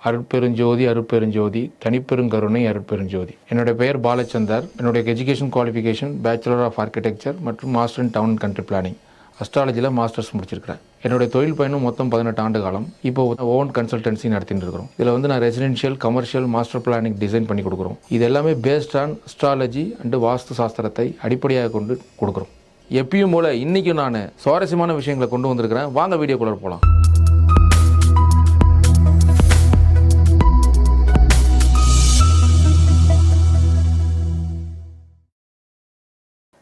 அருட்பெருஞ்சோதி அருட்பெருஞ்சோதி தனிப்பெருங்கருணை அருட்பெருஞ்சோதி. என்னுடைய பெயர் பாலச்சந்தர். என்னுடைய education qualification bachelor of architecture மற்றும் master in town and country planning. அஸ்ட்ராலஜியில் மாஸ்டர்ஸ் முடிச்சிருக்கிறேன். என்னுடைய தொழில் பயணம் மொத்தம் 18 ஆண்டு காலம். இப்போ ஓன் கன்சல்டன்சி நடத்திட்டு இருக்கிறோம். இதில் நான் residential, commercial, master planning design பண்ணி கொடுக்குறோம். இது எல்லாமே பேஸ்ட் ஆன் அஸ்ட்ராலஜி அண்டு வாஸ்து சாஸ்திரத்தை அடிப்படையாக கொண்டு கொடுக்குறோம். எப்பயும் போல இன்றைக்கும் நான் சுவாரஸ்யமான விஷயங்களை கொண்டு வந்திருக்கிறேன். வாங்க வீடியோக்குள்ளே போகலாம்.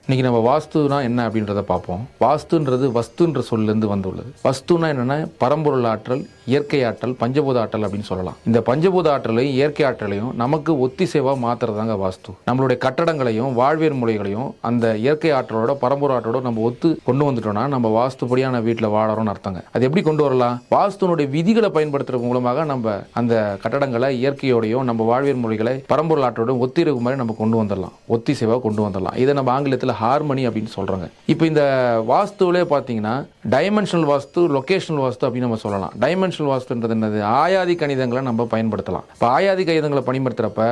இன்றைக்கி நம்ம வாஸ்துனா என்ன அப்படின்றத பார்ப்போம். வாஸ்துன்றது வஸ்துன்ற சொல்லேருந்து வந்துள்ளது. வஸ்துனா என்னென்னா பரம்பொருள் ஆற்றல், இயற்கை ஆற்றல், பஞ்சபூத ஆற்றல் அப்படின்னு சொல்லலாம். இந்த பஞ்சபூத ஆற்றலையும் இயற்கை ஆற்றலையும் நமக்கு ஒத்திசைவாக மாற்றுறதாங்க வாஸ்து. நம்மளுடைய கட்டடங்களையும் வாழ்வியல் முறைகளையும் அந்த இயற்கை ஆற்றலோட பரம்பொருள் ஆற்றலோட நம்ம ஒத்து கொண்டு வந்துட்டோம்னா நம்ம வாஸ்துபடியான வீட்டில் வாழறோம்னு அர்த்தங்க. அது எப்படி கொண்டு வரலாம்? வாஸ்துனுடைய விதிகளை பயன்படுத்துறது மூலமாக நம்ம அந்த கட்டடங்களை இயற்கையோடையும் நம்ம வாழ்வியல் முறைகளை பரம்பொருள் ஆற்றலோட ஒத்திருக்கும் மாதிரி நம்ம கொண்டு வந்துடலாம், ஒத்திசைவாக கொண்டு வந்துடலாம். இதை நம்ம ஆங்கிலத்தில் ஹார்மனி அப்படின்னு சொல்றாங்க. இப்போ இந்த வாஸ்துவிலே பார்த்தீங்கன்னா டைமென்ஷனல் வாஸ்து, லொகேஷனல் வாஸ்து அப்படின்னு நம்ம சொல்லலாம். டைமென்ஷனல் வாஸ்துன்றது என்னது? ஆயாதி கணிதங்களை நம்ம பயன்படுத்தலாம். இப்போ ஆயாதி கணிதங்களை பயன்படுத்துகிறப்ப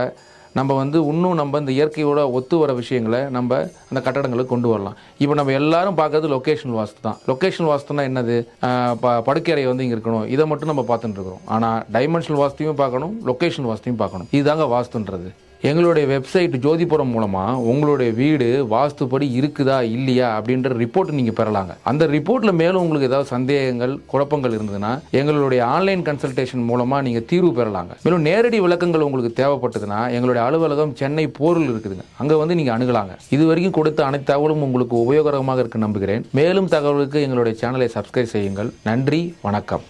நம்ம இன்னும் நம்ம இந்த இயற்கையோட ஒத்து வர விஷயங்களை நம்ம அந்த கட்டடங்களுக்கு கொண்டு வரலாம். இப்போ நம்ம எல்லாரும் பார்க்கறது லொகேஷனல் வாஸ்து தான். லொகேஷனல் வாஸ்துனா என்னது? படுக்கறை இங்கே இருக்கணும், இதை மட்டும் நம்ம பார்த்துட்டு இருக்கிறோம். ஆனால் டைமென்ஷனல் வாஸ்துவையும் பார்க்கணும், லொகேஷனல் வாஸ்துவையும் பார்க்கணும். இதுதாங்க வாஸ்துன்றது. எங்களுடைய வெப்சைட் ஜோதிபுரம் மூலமாக உங்களுடைய வீடு வாஸ்துப்படி இருக்குதா இல்லையா அப்படின்ற ரிப்போர்ட் நீங்கள் பெறலாங்க. அந்த ரிப்போர்ட்டில் மேலும் உங்களுக்கு ஏதாவது சந்தேகங்கள், குழப்பங்கள் இருந்ததுன்னா எங்களுடைய ஆன்லைன் கன்சல்டேஷன் மூலமாக நீங்கள் தீர்வு பெறலாங்க. மேலும் நேரடி விளக்கங்கள் உங்களுக்கு தேவைப்பட்டதுன்னா எங்களுடைய அலுவலகம் சென்னை போரூரில் இருக்குதுங்க. அங்கே நீங்கள் அணுகலாங்க. இது வரைக்கும் கொடுத்த அனைத்து தகவலும் உங்களுக்கு உபயோகரமாக இருக்கு நம்புகிறேன். மேலும் தகவலுக்கு எங்களுடைய சேனலை சப்ஸ்கிரைப் செய்யுங்கள். நன்றி, வணக்கம்.